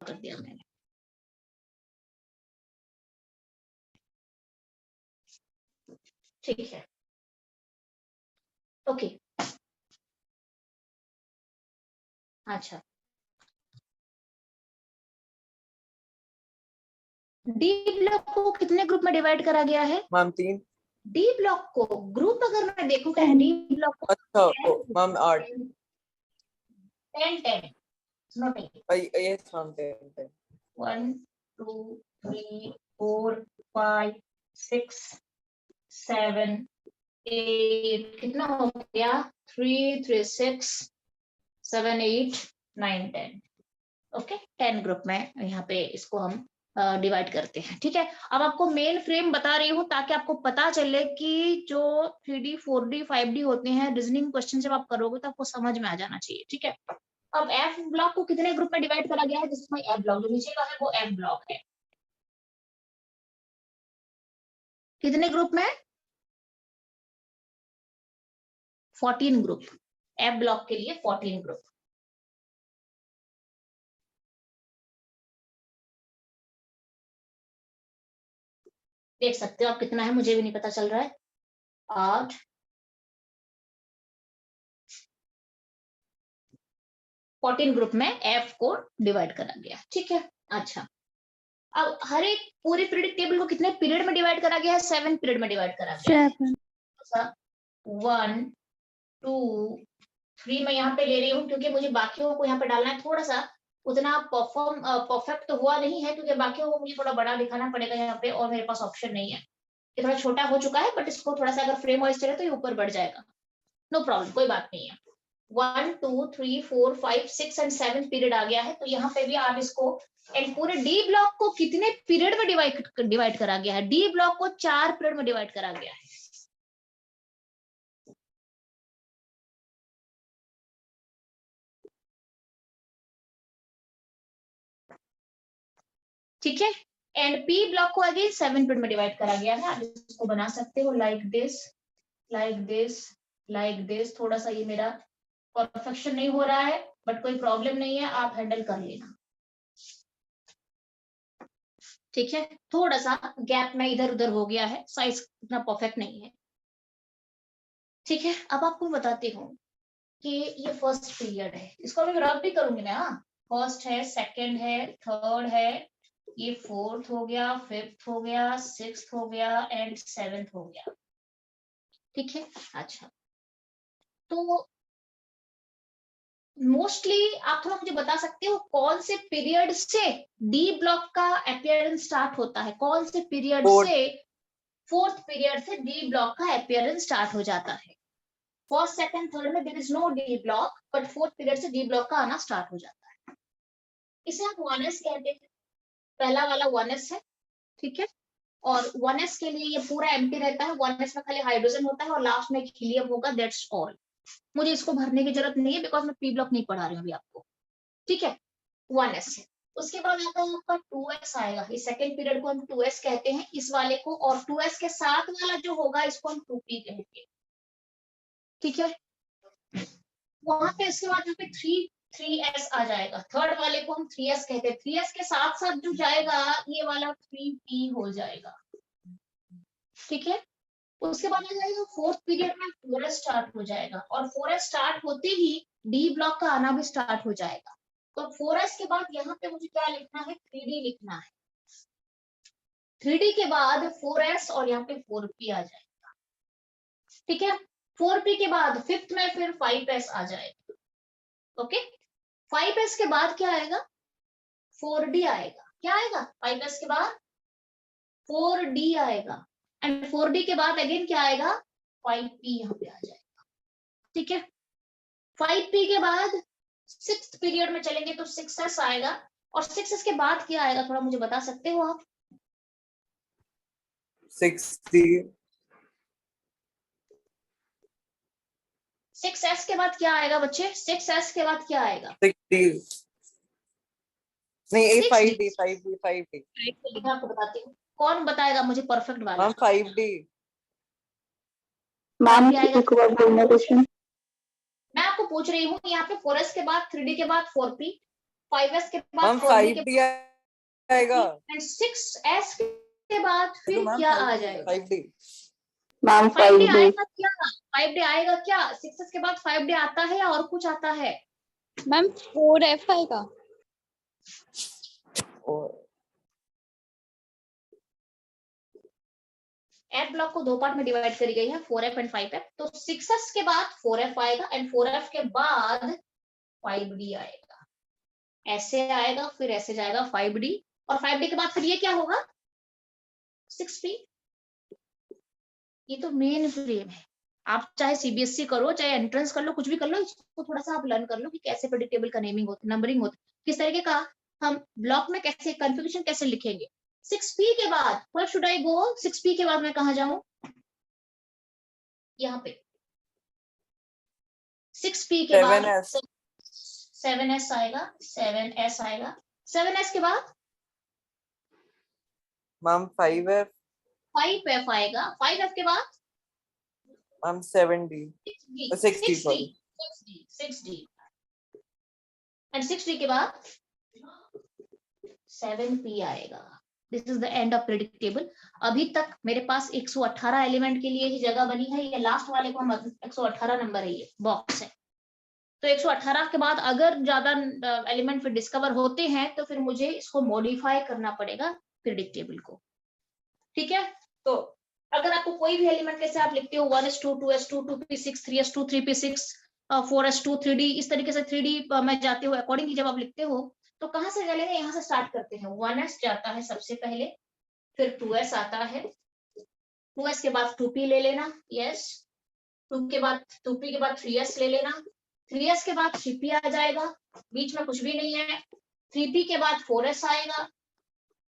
कर दिया मैंने। ठीक है, ओके। अच्छा, डी ब्लॉक को कितने ग्रुप में डिवाइड करा गया है? मैम 3। डी ब्लॉक को ग्रुप अगर मैं देखूं तो डी ब्लॉक को अच्छा मैम 8। 10 नोट ये शाम 10 1 2 3 4 5 6 7 8 कितना हो गया? 3 3 6 7 8 9 10। ओके, 10 ग्रुप में यहाँ पे इसको हम डिवाइड करते हैं। ठीक है, अब आपको मेन फ्रेम बता रही हूँ ताकि आपको पता चले कि जो 3D 4D 5D होते हैं, रीजनिंग क्वेश्चन जब आप करोगे तो आपको समझ में आ जाना चाहिए। ठीक है, अब एफ ब्लॉक को कितने ग्रुप में डिवाइड करा गया है? जिसमें एफ ब्लॉक जो नीचे का है वो एफ ब्लॉक है। कितने ग्रुप में? 14 ग्रुप। एफ ब्लॉक के लिए 14 ग्रुप। देख सकते हो आप कितना है, मुझे भी नहीं पता चल रहा है। 8 14 ग्रुप में एफ को डिवाइड करा गया। ठीक है, अच्छा अब हर एक पूरे पीरियड टेबल को कितने पीरियड में डिवाइड करा गया है? 7 पीरियड में डिवाइड करा गया है। 1 2 3 मैं यहाँ पे ले रही हूँ क्योंकि मुझे बाकियों को यहाँ पे डालना है। थोड़ा सा उतना परफेक्ट तो हुआ नहीं है क्योंकि बाकियों को मुझे थोड़ा बड़ा दिखाना पड़ेगा यहाँ पे और मेरे पास ऑप्शन नहीं है। ये थोड़ा छोटा हो चुका है बट इसको थोड़ा सा अगर फ्रेम वाइज चले तो ये ऊपर बढ़ जाएगा। नो प्रॉब्लम, कोई बात नहीं है। 1 2 3 4 5 6 एंड 7 पीरियड आ गया है तो यहाँ पे भी आप इसको एंड पूरे डी ब्लॉक को कितने पीरियड में डिवाइड करा गया है? डी ब्लॉक को 4 पीरियड में डिवाइड करा गया है। ठीक है, एंड पी ब्लॉक को अगेन 7 पीरियड में डिवाइड करा गया है। आप इसको बना सकते हो like this like this like this. थोड़ा सा ये मेरा परफेक्शन नहीं हो रहा है बट कोई प्रॉब्लम नहीं है, आप हैंडल कर लेना। ठीक है, थोड़ा सा गैप में इधर उधर हो गया है, साइज इतना परफेक्ट नहीं है। ठीक है, अब आपको बताती हूँ कि ये फर्स्ट पीरियड है, इसको मैं रब भी करूंगी ना। फर्स्ट है, सेकंड है, थर्ड है, ये फोर्थ हो गया, फिफ्थ हो गया, सिक्स्थ हो गया एंड सेवेंथ हो गया। ठीक है, अच्छा तो मोस्टली आप थोड़ा मुझे बता सकते हो कौन से पीरियड से डी ब्लॉक का अपीयरेंस स्टार्ट होता है? कौन से पीरियड से? फोर्थ पीरियड से डी ब्लॉक का अपीयरेंस स्टार्ट हो जाता है। फर्स्ट सेकंड थर्ड में there is no d block but fourth period से डी ब्लॉक का आना स्टार्ट हो जाता है। इसे आप 1s कहते हैं। पहला वाला 1s है। ठीक है, और 1s के लिए ये पूरा एम्प्टी रहता है। 1s में खाली हाइड्रोजन होता है और लास्ट में एक हीलियम होगा, दैट्स ऑल। मुझे इसको भरने की जरूरत नहीं है बिकॉज मैं पी ब्लॉक नहीं पढ़ा रही हूँ अभी आपको। ठीक है, 1s है। उसके बाद आता है आपका 2s आएगा। इस सेकंड पीरियड को हम 2s कहते हैं इस वाले को, और 2s के साथ वाला जो होगा इसको हम 2p कहेंगे। ठीक है, वहां पे इसके बाद यहाँ पे 3s आ जाएगा। थर्ड वाले को हम 3s कहते हैं। 3s के साथ साथ जो जाएगा ये वाला 3p हो जाएगा। ठीक है, उसके बाद आ जाएगा फोर्थ पीरियड में 4s स्टार्ट हो जाएगा और 4s स्टार्ट होते ही डी ब्लॉक का आना भी स्टार्ट हो जाएगा। तो 4s के बाद यहाँ पे मुझे क्या लिखना है? 3d लिखना है। 3d के बाद 4s और यहाँ पे 4p आ जाएगा। ठीक है, 4p के बाद फिफ्थ में फिर 5s आ जाएगा। ओके, 5s के बाद क्या आएगा? 4d आएगा। क्या आएगा? 5s के बाद 4d आएगा एंड 4d के बाद अगेन क्या आएगा? 5p यहाँ पे आ जाएगा। ठीक है, 5p के बाद सिक्स्थ पीरियड में चलेंगे तो 6s आएगा और 6s के बाद क्या आएगा थोड़ा मुझे बता सकते हो आप? 6s के बाद क्या आएगा बच्चे? 6s के बाद क्या आएगा? 60 नहीं 5d 5d 5d। मैं आपको बताती हूँ, कौन बताएगा मुझे परफेक्ट वाला? Ma'am 5d। मैम बोलना क्वेश्चन। मैं आपको पूछ रही हूँ यहाँ पे 4s के बाद 3d के बाद 4p 5s के बाद मैम 4b के 5D आएगा। एंड 6s के बाद फिर मैम क्या आ जाएगा? 5D। Ma'am 5d 5D। आएगा क्या? 5d आएगा क्या? 6s के बाद 5d आता है या और कुछ आता है? मैम 4F आएगा। एफ ब्लॉक को 2 पार्ट में डिवाइड करी गई है, 4f एंड 5f। तो 6s के बाद 4f आएगा एंड 4f के बाद 5d आएगा। ऐसे आएगा, फिर ऐसे जाएगा 5d, और 5d के बाद फिर ये क्या होगा? 6p। ये तो मेन फ्रेम है। आप चाहे सीबीएसई करो, चाहे एंट्रेंस कर लो, कुछ भी कर लो, इसको थोड़ा सा आप लर्न कर लो कि कैसे प्रेडिक्टेबल का नेमिंग होती है, नंबरिंग होती है, किस तरीके का हम ब्लॉक में कैसे कन्फिग्रेशन कैसे लिखेंगे। 6p के बाद where should I go? 6p के बाद मैं कहा जाऊं? यहाँ पे 6p के बाद 7s आएगा, 7s आएगा। 7s के बाद मैम 5F। 5f आएगा। 5f के बाद ma'am 7D 6D sorry 6d and 6d के बाद 7p आएगा। This is the end of predictable. अभी तक मेरे पास 118 एलिमेंट के लिए ही जगह बनी है। ये लास्ट वाले को हम 118 नंबर है, ये बॉक्स है। तो 118 के बाद अगर ज्यादा एलिमेंट फिर डिस्कवर होते हैं तो फिर मुझे इसको मॉडिफाई करना पड़ेगा प्रेडिक्टेबल को। ठीक है, तो अगर आपको कोई भी एलिमेंट कैसे आप लिखते हो 1s2 2s2 2p6 3s2 3p6 4s2 3d, इस तरीके से 3d में जाते हो अकॉर्डिंगली जब आप लिखते हो तो कहां से चलेंगे? यहाँ से स्टार्ट करते हैं। 1s जाता है सबसे पहले, फिर 2s आता है, 2s के बाद 2p ले लेना, यस, 2 के बाद 2p के बाद 3s ले लेना, 3s के बाद 3p आ जाएगा, बीच में कुछ भी नहीं है। 3p के बाद 4s आएगा,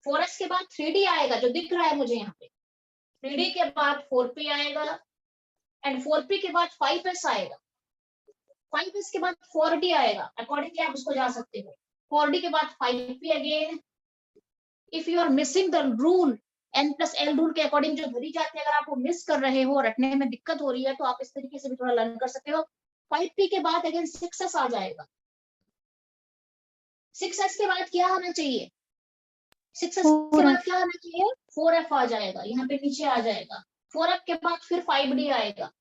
4s के बाद 3d आएगा जो दिख रहा है मुझे यहाँ पे, 3d के बाद 4p आएगा एंड 4p के बाद 5s आएगा, 5s के बाद 4d आएगा। अकॉर्डिंगली आप उसको जा सकते हो। 4d के बाद 5p again. If you are missing the rule n+l rule के अकॉर्डिंग जो भरी जाती है, अगर आप वो मिस कर रहे हो, रटने में दिक्कत हो रही है, तो आप इस तरीके से भी थोड़ा लर्न कर सकते हो। 5p के बाद अगेन 6s आ जाएगा। 6s के बाद क्या आना चाहिए? 6s के बाद क्या आना चाहिए? 4f आ जाएगा, यहाँ पे नीचे आ जाएगा। 4f के बाद फिर 5d आएगा,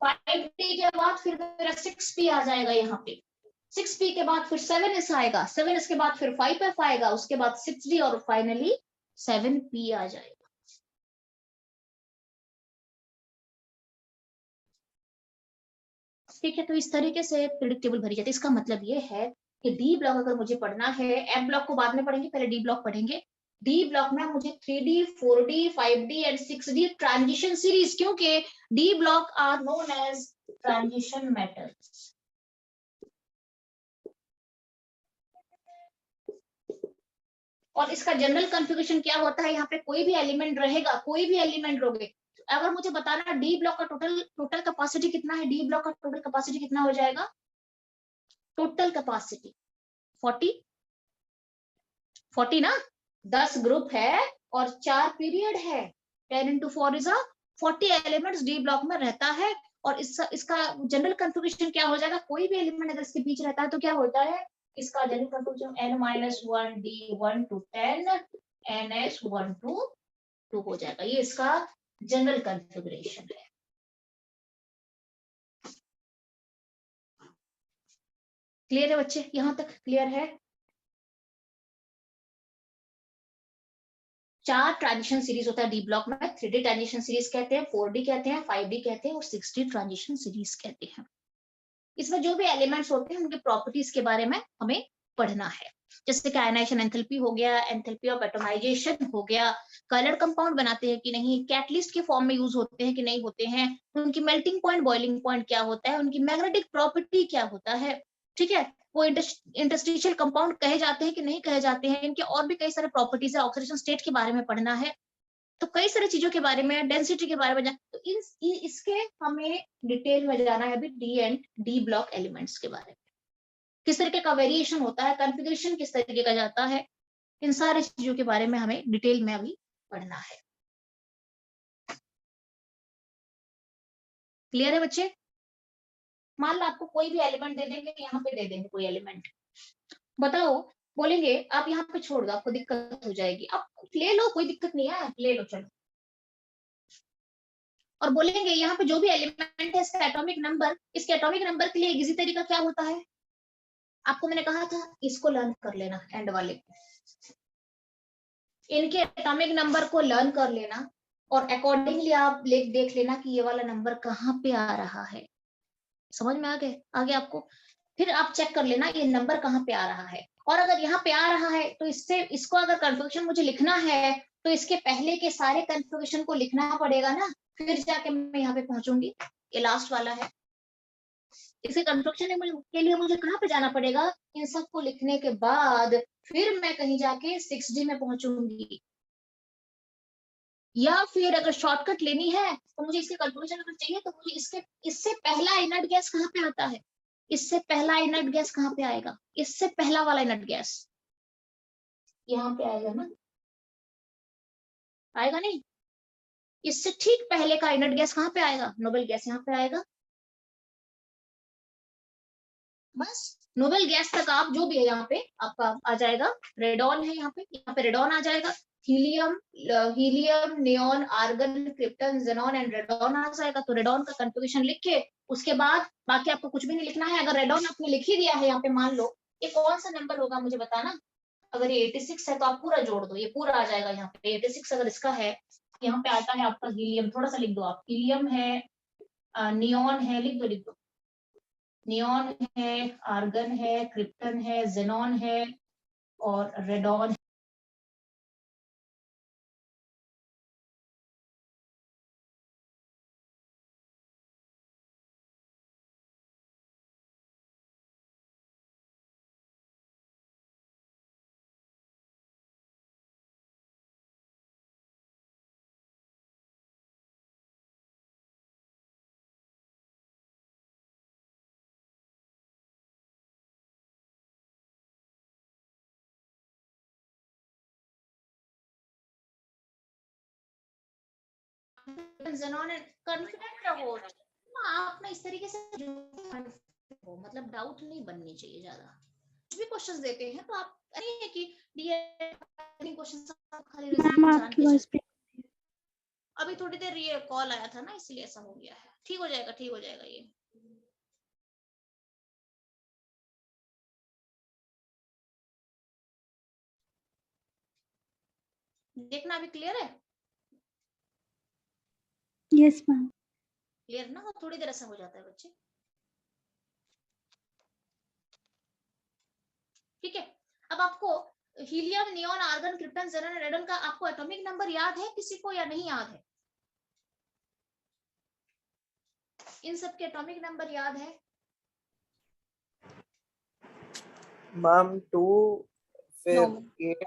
5d के बाद फिर मेरा 6p आ जाएगा यहाँ पे, 6p के बाद फिर 7s आएगा, 7s के बाद फिर 5f आएगा, उसके बाद 6d और फाइनली 7p आ जाएगा। ठीक है, तो इस तरीके से प्रेडिक्टेबल भरी जाती है। इसका मतलब ये है कि डी ब्लॉक अगर मुझे पढ़ना है, एफ ब्लॉक को बाद में पढ़ेंगे, पहले डी ब्लॉक पढ़ेंगे। डी ब्लॉक में मुझे 3D 4D 5D and 6D transition series, क्योंकि D block are known as transition metals. और इसका जनरल कॉन्फ़िगरेशन क्या होता है? यहाँ पे कोई भी एलिमेंट रहेगा, कोई भी एलिमेंट रहोगे, अगर मुझे बताना डी ब्लॉक का टोटल कैपेसिटी कितना है, डी ब्लॉक का टोटल कैपेसिटी कितना हो जाएगा? टोटल कैपेसिटी 40 ना, 10 ग्रुप है और 4 पीरियड है, 10 into 4 is 40 elements D block में रहता है। और इसका जनरल कॉन्फ़िगरेशन क्या हो जाएगा? कोई भी एलिमेंट अगर इसके बीच रहता है तो क्या होता है? इसका general configuration n-1 d1 to 10 ns1 to 2 हो जाएगा। ये इसका जनरल कॉन्फ़िगरेशन है। क्लियर है बच्चे? यहां तक क्लियर है? 4 ट्रांजिशन सीरीज होता है डी ब्लॉक में। 3D ट्रांजिशन सीरीज कहते हैं, 4D कहते हैं, 5D कहते हैं और 6D ट्रांजिशन सीरीज कहते हैं। इसमें जो भी एलिमेंट्स होते हैं उनके प्रॉपर्टीज के बारे में हमें पढ़ना है, जैसे कि आयनाइजेशन एंथैल्पी हो गया, एंथैल्पी ऑफ एटमाइजेशन हो गया, कलर कंपाउंड बनाते हैं कि नहीं, कैटलिस्ट के फॉर्म में यूज होते हैं कि नहीं होते हैं, उनकी मेल्टिंग पॉइंट बॉइलिंग पॉइंट क्या होता है, उनकी मैग्नेटिक प्रॉपर्टी क्या होता है, ठीक है, वो इंटरस्टिशियल कंपाउंड कहे जाते हैं कि नहीं कहे जाते हैं, इनके और भी कई सारे प्रॉपर्टीज है, ऑक्सीडेशन स्टेट के बारे में पढ़ना है, तो कई सारी चीजों के बारे में, डेंसिटी के बारे में तो इसके हमें डिटेल में जाना है अभी D and D block elements के बारे में, किस तरीके का वेरिएशन होता है, कॉन्फ़िगरेशन किस तरीके का जाता है, इन सारी चीजों के बारे में हमें डिटेल में अभी पढ़ना है। क्लियर है बच्चे? मान लो आपको कोई भी एलिमेंट दे देंगे, यहाँ पे दे देंगे कोई एलिमेंट, बताओ, बोलेंगे आप यहाँ पे छोड़ दो, आपको दिक्कत हो जाएगी, आप ले लो, कोई दिक्कत नहीं है, ले लो चलो। और बोलेंगे यहाँ पे जो भी एलिमेंट है इसका एटॉमिक नंबर, इसके एटॉमिक नंबर के लिए एक इजी तरीका क्या होता है, आपको मैंने कहा था इसको लर्न कर लेना, एंड वाले इनके एटॉमिक नंबर को लर्न कर लेना, और अकॉर्डिंगली आप देख लेना कि ये वाला नंबर कहाँ पे आ रहा है। समझ में आ गया आपको? फिर आप चेक कर लेना ये नंबर कहाँ पे आ रहा है, और अगर यहाँ पे आ रहा है तो इससे इसको अगर कन्फिगरेशन मुझे लिखना है तो इसके पहले के सारे कन्फिगरेशन को लिखना पड़ेगा ना, फिर जाके मैं यहाँ पे पहुंचूंगी। ये लास्ट वाला है, इसे कंस्ट्रक्शन के लिए मुझे कहाँ पे जाना पड़ेगा, इन सबको लिखने के बाद फिर मैं कहीं जाके 6D में पहुंचूंगी। या फिर अगर शॉर्टकट लेनी है तो मुझे इसके कंक्लूजन अगर चाहिए तो मुझे इससे पहला इनर्ट गैस कहाँ पे आता है, इससे पहला इनर्ट गैस कहाँ पे आएगा, इससे पहला वाला इनर्ट गैस यहाँ पे आएगा ना, आएगा नहीं, इससे ठीक पहले का इनर्ट गैस कहाँ पे आएगा, नोबल गैस यहाँ पे आएगा। बस नोबल गैस तक आप जो भी है यहाँ पे आपका आ जाएगा, रेडॉन है यहाँ पे रेडॉन आ जाएगा, helium neon argon krypton xenon and radon आ जाएगा। तो रेडॉन का कंफिगरेशन लिख के उसके बाद बाकी आपको कुछ भी नहीं लिखना है। अगर रेडॉन आपने लिख ही दिया है यहाँ पे, मान लो ये कौन सा नंबर होगा मुझे बताना, अगर ये 86 है तो आप पूरा जोड़ दो, ये पूरा आ जाएगा यहाँ पे। 86 अगर इसका है, यहाँ पे आता है आपका हीलियम, थोड़ा सा लिख दो आप, हीलियम है, नियॉन है, लिख दो, नियॉन है, आर्गन है, क्रिप्टन है, जेनॉन है और रेडॉन है। जेनॉन कॉन्फिडेंट रहो, आप ना इस तरीके से हो, मतलब डाउट नहीं बननी चाहिए ज्यादा। कुछ भी क्वेश्चंस देते हैं तो आप नहीं है कि क्वेश्चंस खाली मैम रिजल्ट जान आपकी के वॉइस चल। अभी थोड़ी देर ये कॉल आया था ना, इसलिए ऐसा हो गया है। ठीक हो जाएगा, ठीक हो जाएगा ये। देखना अभी क्लियर है? Yes ma'am. क्लियर ना, थोड़ी देर ऐसा हो जाता है बच्चे। ठीक है, अब आपको helium neon argon krypton xenon radon का आपको एटॉमिक नंबर याद है किसी को या नहीं याद है? इन सब के एटॉमिक नंबर याद है? मैम 2 फिर नो 8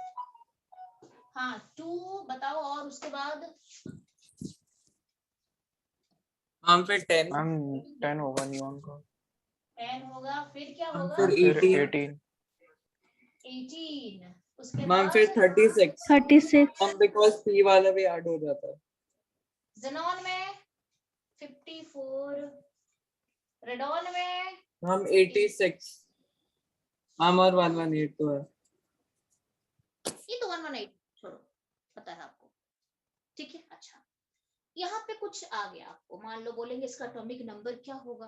हाँ 2 बताओ, और उसके बाद मैम फिर 10 मैम 10 होगा नियॉन का। 10 होगा, फिर क्या मैम होगा? फिर फिर 18 18, उसके मैम बाद फिर 36 36 मैम बिकॉज P वाला भी ऐड हो जाता है। जेनॉन में 54, रेडॉन में मैम 86 मैम और 118 तो है। ये तो 118 छोड़ो, पता है आपको। ठीक है, अच्छा यहाँ पे कुछ आ गया आपको, मान लो बोलेंगे इसका एटॉमिक नंबर क्या होगा,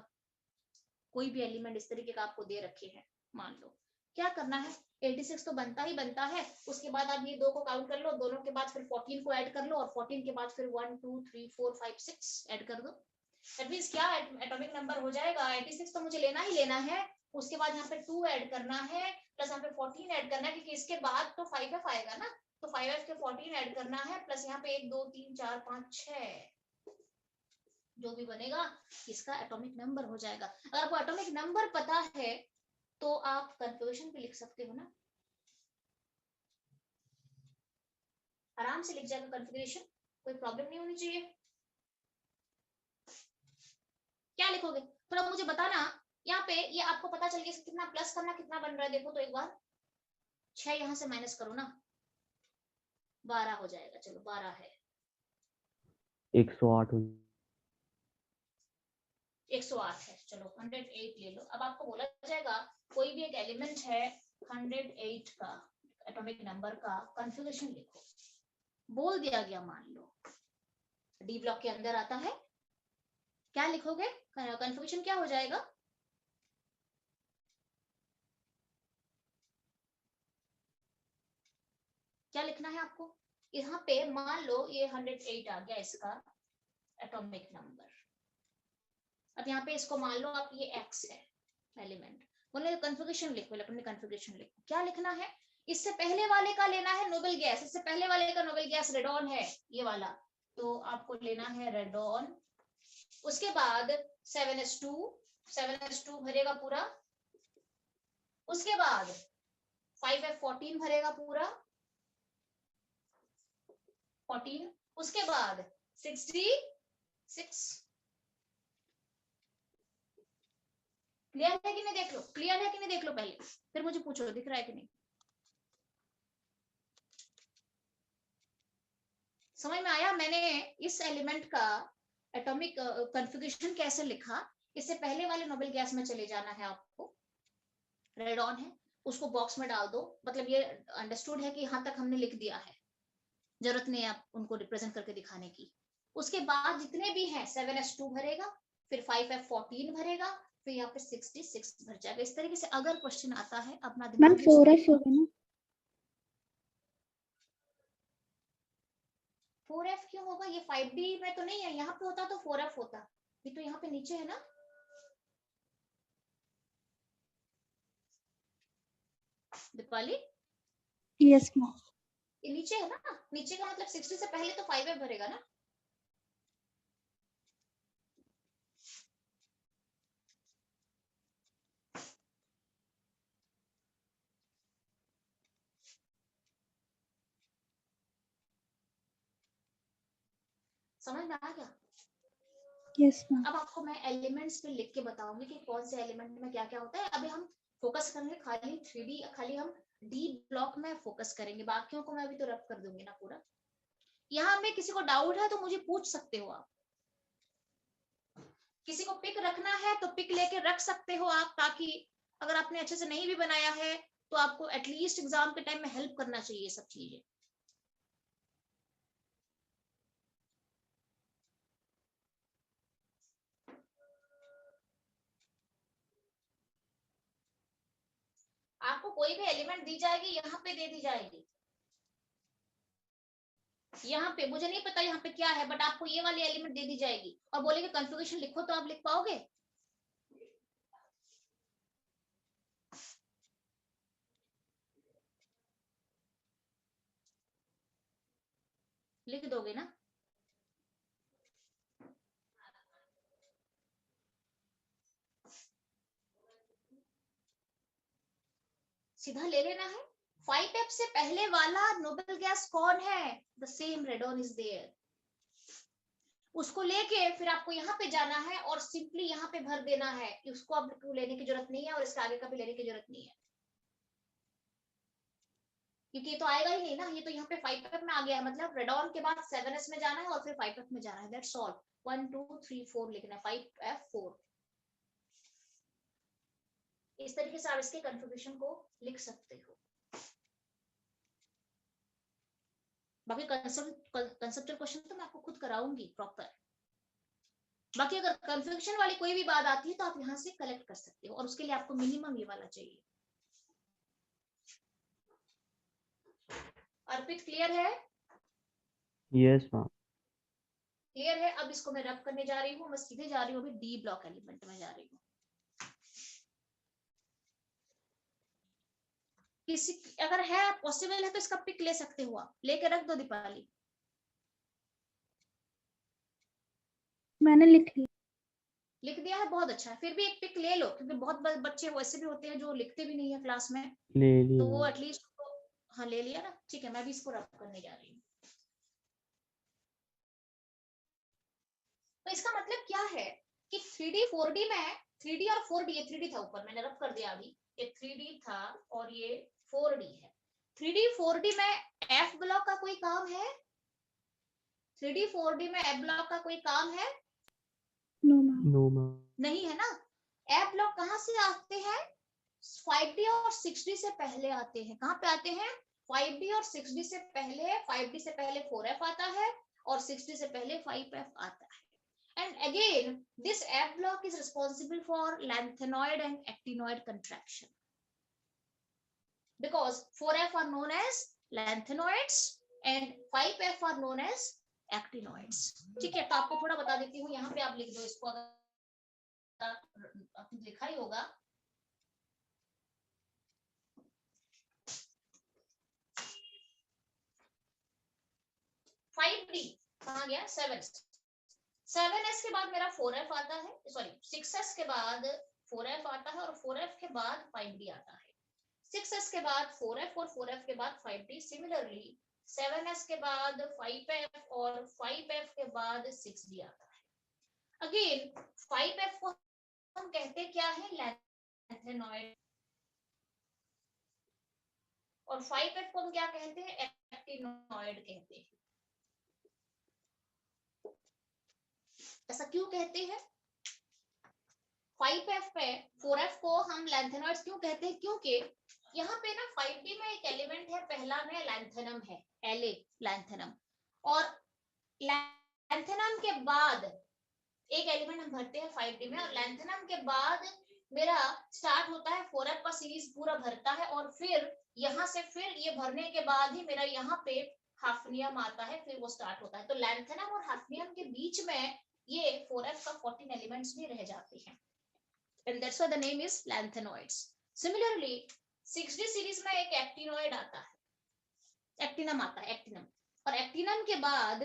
कोई भी एलिमेंट इस तरीके का आपको दे रखे हैं, मान लो क्या करना है, 86 तो बनता ही बनता है, उसके बाद आप ये दो को काउंट कर लो, दोनों के बाद फिर 14 को ऐड कर लो, और 14 के बाद फिर 1 2 3 4 5 6 ऐड कर दो। दैट मींस क्या एटॉमिक नंबर हो जाएगा, 86 तो मुझे लेना ही लेना है, उसके बाद यहाँ पे 2 ऐड करना है, प्लस यहाँ पे 14 ऐड करना है, क्योंकि इसके बाद तो 5f आएगा ना, तो 5f के 14 ऐड करना है, प्लस यहाँ पे 1 2 3 4 5 6 जो भी बनेगा इसका एटॉमिक नंबर हो जाएगा। अगर आपको एटॉमिक नंबर पता है तो आप कन्फिगरेशन भी लिख सकते हो ना, आराम से लिख जाएगा कन्फिगरेशन, कोई प्रॉब्लम नहीं होनी चाहिए। क्या लिखोगे थोड़ा मुझे बताना, यहाँ पे ये आपको पता चल गया कितना प्लस करना कितना बन रहा है, देखो तो एक बार 6 यहाँ से माइनस करो ना, 12 हो जाएगा, चलो 12 है, 108 108 है, चलो 108 ले लो। अब आपको बोला जाएगा कोई भी एक एलिमेंट है 108 का एटॉमिक नंबर का कॉन्फ़िगरेशन लिखो। बोल दिया गया मान लो डी ब्लॉक के अंदर आता है, क्या लिखोगे? कॉन्फ़िगरेशन क्या हो जाएगा? क्या लिखना है आपको? यहाँ पे मान लो ये 108 आ गया इसका एटॉमिक नंबर। अब यहाँ पे इसको मान लो आप ये x है एलिमेंट, बोले कॉन्फ़िगरेशन लिखो, इलेक्ट्रॉनिक कॉन्फ़िगरेशन लिखो। क्या लिखना है? इससे पहले वाले का लेना है नोबेल गैस, इससे पहले वाले का नोबेल गैस रेडॉन है ये वाला, तो आपको लेना है रेडॉन। उसके बाद 7s2 भरेगा पूरा। उसके बाद 5f14 भरेगा पूरा 14। उसके बाद 66। क्लियर है कि नहीं देख लो, क्लियर है कि नहीं देख लो पहले, फिर मुझे पूछो दिख रहा है कि नहीं। समझ में आया मैंने इस एलिमेंट का एटॉमिक कॉन्फ़िगरेशन कैसे लिखा? इससे पहले वाले नोबेल गैस में चले जाना है आपको, रेडॉन है, उसको बॉक्स में डाल दो। मतलब ये अंडरस्टूड है कि यहाँ तक हमने लिख दिया है, जरूरत नहीं है आप उनको रिप्रेजेंट करके दिखाने की। उसके बाद जितने भी हैं 7s2 भरेगा, फिर 5f14 भरेगा, फिर यहाँ पे 66 भर जाएगा। इस तरीके से अगर क्वेश्चन आता है अपना मैम दिमाग 4f होगा ना? 4f क्यों होगा? ये 5D में तो नहीं है, यहाँ पे होता तो 4f होता। ये तो यहाँ पे नीचे है ना, दीपाली यस मैम। ये नीचे है ना, नीचे का मतलब 60 से पहले तो 5f भरेगा ना। समझ में आ गया? Yes ma'am. अब आपको मैं एलिमेंट्स पे लिख के बताऊंगी कि कौन से एलिमेंट में क्या क्या होता है। अभी हम फोकस करेंगे खाली 3D, खाली हम डी ब्लॉक में फोकस करेंगे, बाकियों को मैं अभी तो रब कर दूंगी ना पूरा। यहाँ में किसी को डाउट है तो मुझे पूछ सकते हो आप, किसी को पिक रखना है तो पिक लेके रख सकते हो आप, ताकि अगर आपने अच्छे से नहीं भी बनाया है तो आपको एटलीस्ट एग्जाम के टाइम में हेल्प करना चाहिए सब चीजें। आपको कोई भी एलिमेंट दी जाएगी, यहाँ पे दे दी जाएगी, यहाँ पे मुझे नहीं पता यहाँ पे क्या है, बट आपको ये वाली एलिमेंट दे दी जाएगी और बोलेंगे कॉन्फ़िगरेशन लिखो, तो आप लिख पाओगे? लिख दोगे ना? सीधा ले लेना है। 5f से पहले वाला नोबेल गैस कौन है? The same radon is there. उसको लेके फिर आपको यहाँ पे जाना है और सिंपली यहाँ पे भर देना है कि उसको अब लेने की जरूरत नहीं है और इसके आगे का भी लेने की जरूरत नहीं है, क्योंकि ये तो आएगा ही नहीं ना। ये तो यहाँ पे 5f में आ गया है, मतलब रेडॉन के बाद 7s में जाना है और फिर 5f में जाना है। That's all. 1 2 3 4 लिखना है, 5f4। इस तरीके से आप इसके कॉन्फ़िगरेशन को लिख सकते हो। बाकी कंसेप्चुअल क्वेश्चन तो मैं आपको खुद कराऊंगी प्रॉपर। बाकी अगर कॉन्फ़िगरेशन वाली कोई भी बात आती है तो आप यहाँ से कलेक्ट कर सकते हो, और उसके लिए आपको मिनिमम ये वाला चाहिए। अर्पित क्लियर है? Yes ma'am. क्लियर है। अब इसको मैं रब करने जा रही हूँ, मैं सीधे जा रही हूँ अभी डी ब्लॉक एलिमेंट में जा रही हूँ। किसी अगर है पॉसिबल है तो इसका पिक ले सकते हो, आप लेके रख दो दीपाली। मैंने लिख लिया। लिख दिया है, बहुत अच्छा है। फिर भी एक पिक ले लो, क्योंकि बहुत बच्चे वैसे भी होते हैं जो लिखते भी नहीं है क्लास में, ले लिया तो वो मैम। एटलीस्ट। हाँ ले लिया ना, ठीक है। मैं भी इसको रब करने जा रही हूँ। तो इसका मतलब क्या है कि 3D 4D में, 3D और 4D, ये 3D था ऊपर मैंने रब कर दिया अभी, ये 3D था और ये 4D है। 3D 4D में F ब्लॉक का कोई काम है? 3D 4D में F ब्लॉक का कोई काम है? No ma'am. No ma'am. नहीं है ना। F ब्लॉक कहाँ से आते हैं? 5D और 6D से पहले आते हैं। कहाँ पे आते हैं? 5D और 6D से पहले, 5D से पहले 4F आता है और 6D से पहले 5F आता है। And again, this F block is responsible for lanthanoid and actinoid contraction. Because 4F are known as lanthanoids and 5F are known as actinoids. ठीक है, तो आपको थोड़ा बता देती हूँ, यहाँ पे आप लिख दो इसको, अगर आपने लिखा ही होगा। कहाँ गया? 7S के बाद मेरा 4F आता है, सॉरी 6S के बाद 4F आता है और 4F के बाद 5D आता है। 6S के बाद 4F और 4F के बाद 5D। सिमिलरली 7S के बाद 5F और 5F के बाद 6D आता है। अगेन 5F को हम कहते क्या है? लैंथेनॉइड। और 5F को हम क्या कहते हैं? एक्टिनॉइड कहते हैं। ऐसा क्यों कहते हैं? 5F पे 4F को हम लैंथेनॉइड्स क्यों कहते हैं? क्योंकि यहाँ पे ना 5D में एक एलिमेंट है, पहला में लैंथेनम है, La लैंथेनम, और लैंथेनम के बाद एक एलिमेंट हम भरते हैं 5D में, और लैंथेनम के बाद मेरा स्टार्ट होता है 4F का सीरीज पूरा भरता है, और फिर यहाँ से फिर ये भरने के बाद ही मेरा यहाँ पे हाफनियम आता है, फिर वो स्टार्ट होता है। तो लैंथेनम और हाफनियम के बीच में ये 4F का 14 एलिमेंट्स भी रह जाते हैं, and that's why the name is lanthanoids. Similarly 6D series में एक एक्टिनॉइड आता है, एक्टिनम आता है, एक्टिनम, और एक्टिनम के बाद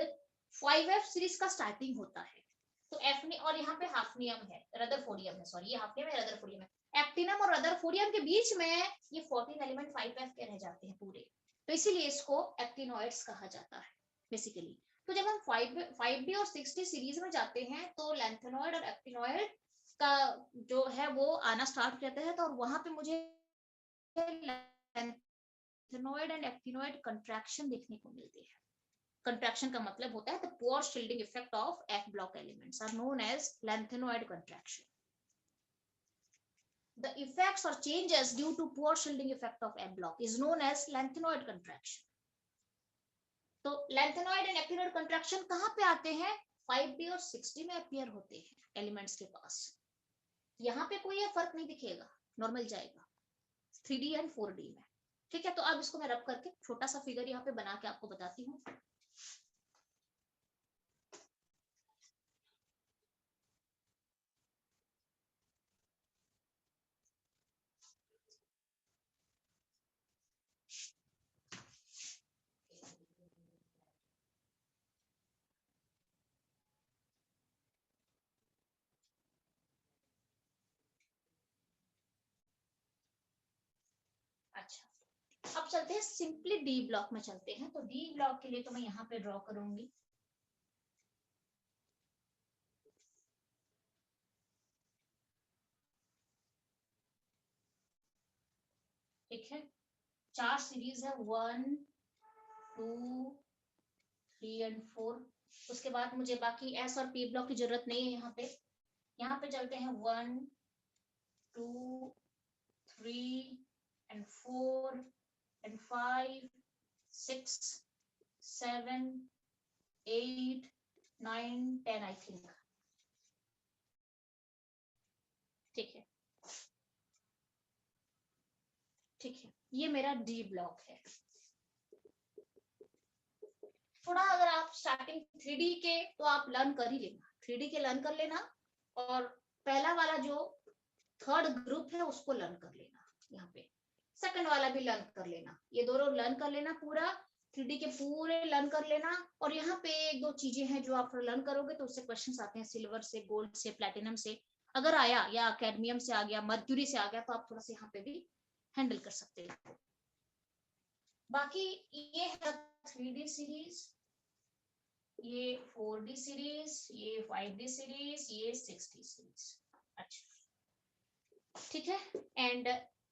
5F सीरीज का स्टार्टिंग होता है। तो F और यहाँ पे हाफनियम है, रदरफोर्डियम है, सॉरी ये हाफनियम है, रदरफोर्डियम है। एक्टिनम और रदरफोर्डियम के बीच में ये 14 एलिमेंट 5F के रह जाते हैं पूरे, तो इसीलिए इसको एक्टिनॉइड्स कहा जाता है बेसिकली। तो जब हम 5D और 6D सीरीज में जाते हैं तो लैंथेनॉइड और एक्टिनॉइड का जो है वो आना स्टार्ट करते हैं, तो और वहां पे मुझे लैंथेनॉइड एंड एक्टिनॉइड कंट्रैक्शन देखने को मिलती है। कंट्रैक्शन का मतलब होता है the poor shielding effect of F block elements are known as lanthanoid contraction. The effects or changes due to poor shielding effect of F block is known as lanthanoid contraction. तो lanthanoid and actinoid contraction कहाँ पे आते हैं? 5D और 6D में appear होते हैं elements के पास। यहाँ पे कोई फर्क नहीं दिखेगा, नॉर्मल जाएगा 3D एंड 4D में। ठीक है, तो अब इसको मैं रब करके छोटा सा फिगर यहाँ पे बना के आपको बताती हूँ। अच्छा, अब चलते हैं सिंपली डी ब्लॉक में चलते हैं। तो डी ब्लॉक के लिए तो मैं यहाँ पे ड्रॉ करूंगी, ठीक है, 4 सीरीज है, 1 2 3 एंड 4। उसके बाद मुझे बाकी एस और पी ब्लॉक की जरूरत नहीं है यहाँ पे। यहाँ पे चलते हैं 1 2 3 एंड 4 and 5 6 7 8 9 10 आई थिंक। ठीक है, ठीक है, ये मेरा डी ब्लॉक है। थोड़ा अगर आप स्टार्टिंग 3D के तो आप लर्न कर ही लेना, 3D के लर्न कर लेना, और पहला वाला जो थर्ड ग्रुप है उसको लर्न कर लेना, यहाँ पे सेकंड वाला भी लर्न कर लेना, ये दोनों लर्न कर लेना, पूरा 3D के पूरे लर्न कर लेना। और यहाँ पे एक दो चीजें हैं जो आप लर्न करोगे तो उससे क्वेश्चंस आते हैं, सिल्वर से, गोल्ड से, प्लैटिनम से अगर आया, या कैडमियम से आ गया, मर्क्यूरी से आ गया, तो आप थोड़ा सा यहाँ पे भी हैंडल कर सकते हो। बाकी ये है 3D सीरीज, ये 4D सीरीज, ये 5D सीरीज, ये 6D सीरीज। अच्छा, ठीक है, and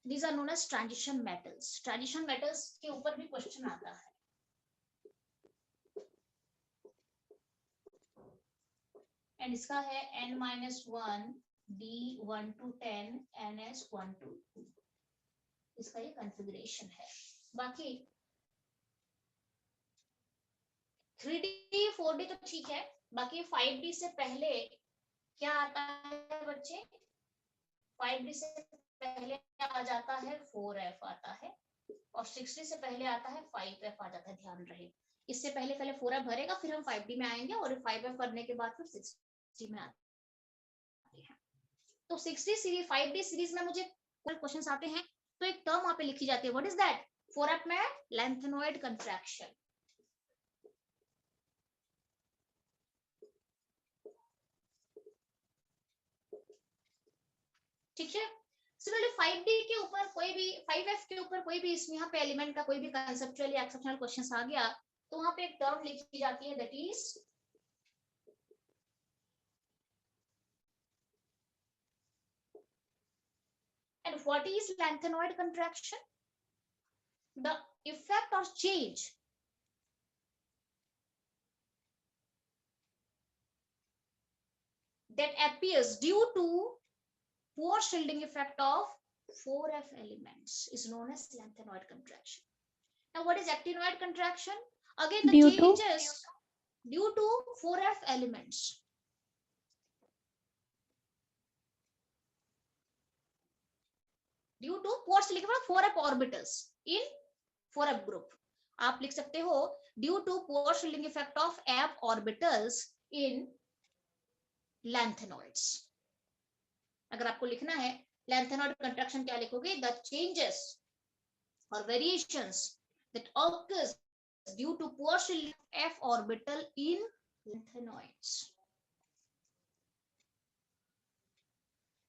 these are known as transition metals. Transition metals के ऊपर भी क्वेश्चन आता है। एंड इसका है n-1 D 1 to 10 NS 1 to 2। इसका ये कॉन्फ़िगरेशन है। बाकी 3D 4D तो ठीक है, बाकी 5D से पहले क्या आता है बच्चे? 5D से पहले आ जाता है 4F आता है, और 6D से पहले आता है 5F आ जाता है, ध्यान रहे। इससे पहले 4F भरेगा, फिर हम 5D में आएंगे, और 5F करने के बाद फिर 6D में आते हैं। तो 6D सीरीज 5D सीरीज में मुझे कोई क्वेश्चंस आते हैं, तो एक टर्म वहां पे लिखी जाती है, व्हाट इज दैट? 4F में लेंथेनॉइड कंट्रैक्शन। ठीक है। सिमिलरली 5D के ऊपर कोई भी 5F के ऊपर कोई भी इसमें यहाँ पे एलिमेंट का कोई भी कंसेप्चुअल या एक्सेप्शनल क्वेश्चंस आ गया, तो वहां पे एक टर्म लिखी जाती है, that is and what is lanthanoid contraction? The effect or change that appears due to poor shielding effect of 4F elements is known as lanthanoid contraction. Now what is actinoid contraction? Again the Due to? changes due to 4F elements. Due to poor shielding effect of 4F orbitals in 4F group. आप लिख सकते हो due to poor shielding effect of F orbitals in lanthanoids. अगर आपको लिखना है lanthanide contraction क्या लिखोगे? The changes or variations that occurs due to poor shielding of F orbital in lanthanoids.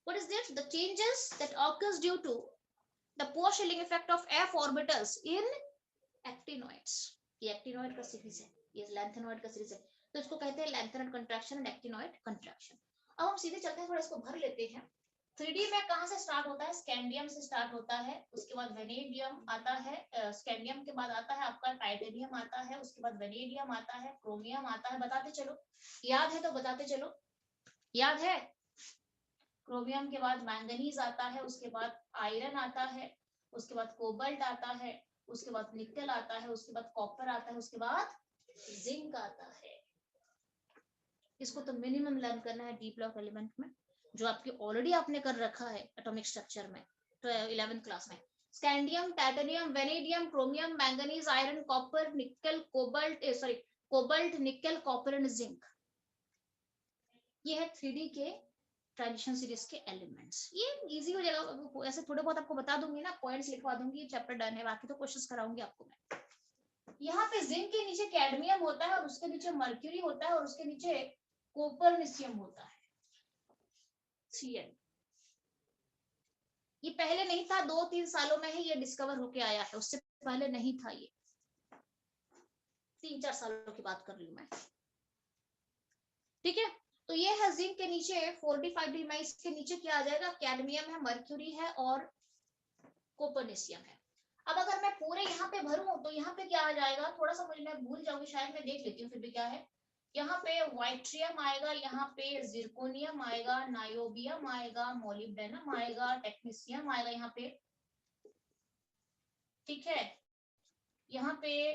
What is this? The changes that occurs due to the poor shielding effect of F orbitals in actinoids. ये actinoid का series है, ये lanthanoid का series है, तो इसको कहते हैं lanthanide contraction and actinoid contraction. अब हम सीधे चलते हैं, थोड़ा इसको भर लेते हैं। 3D में कहां से स्टार्ट होता है? स्कैंडियम से स्टार्ट होता है, उसके बाद वेनेडियम आता है, स्कैंडियम के बाद आता है आपका टाइटेनियम आता है, उसके बाद वेनेडियम आता है, क्रोमियम आता है। बताते चलो, याद है तो बताते चलो, याद है? क्रोमियम के बाद मैंगनीज आता है, उसके बाद आयरन आता है, उसके बाद कोबाल्ट आता है, उसके बाद निकल आता है, उसके बाद कॉपर आता है, उसके बाद जिंक आता है। इसको तो मिनिमम लर्न करना है डी ब्लॉक एलिमेंट में, जो आपकी ऑलरेडी आपने कर रखा है एटॉमिक स्ट्रक्चर में, तो 11th क्लास में। Scandium, titanium, vanadium, chromium, manganese, iron, copper, निकल, कोबाल्ट, निकल, कॉपर एंड जिंक। ये है 3D के ट्रांजिशन सीरीज के एलिमेंट्स। ये इजी हो जाएगा, ऐसे थोड़े बहुत आपको बता दूंगी ना, पॉइंट्स लिखवा दूंगी, चैप्टर डन है, बाकी तो क्वेश्चंस कराऊंगी आपको मैं। यहाँ पे जिंक के नीचे कैडमियम होता है, और उसके नीचे मर्क्यूरी होता है, और उसके नीचे कोपरनिशियम होता है, Cl। ये पहले नहीं था, 2-3 सालों में ही ये डिस्कवर होके आया है, उससे पहले नहीं था, ये 3-4 सालों की बात कर रही हूँ मैं। ठीक है, तो ये है जिंक के नीचे 4D 5D में, इसके नीचे क्या आ जाएगा? कैडमियम है, मर्क्यूरी है और कोपरनिशियम है। अब अगर मैं पूरे यहाँ पे भरूं तो यहाँ पे क्या आ जाएगा? थोड़ा सा मुझे, मैं भूल जाऊंगी शायद, मैं देख लेती हूँ फिर भी क्या है। यहाँ पे वाइट्रियम आएगा, यहाँ पे जिरकोनियम आएगा, नायोबियम आएगा, मोलिब्डेनम आएगा, टेक्नीशियम आएगा यहाँ पे। ठीक है, यहाँ पे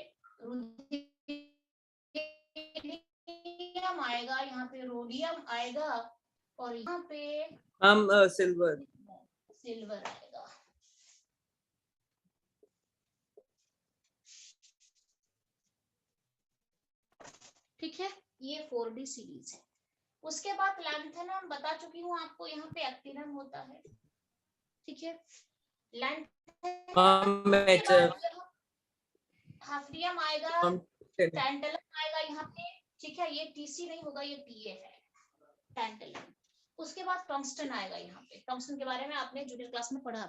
रुथेनियम आएगा, यहाँ पे रोडियम आएगा, और यहाँ पे हम सिल्वर आएगा। ठीक है, ये 4D सीरीज है। उसके बाद लैंथेनम बता चुकी हूँ आपको, यहाँ पे एक्टिनम होता है। ठीक है, हाफनियम आएगा, टैंटलम आएगा यहाँ पे। ठीक है, ये TC नहीं होगा, ये TA है, टैंटलम। उसके बाद टंगस्टन आएगा यहाँ पे। टंगस्टन के बारे में आपने जूनियर क्लास में पढ़ा भी।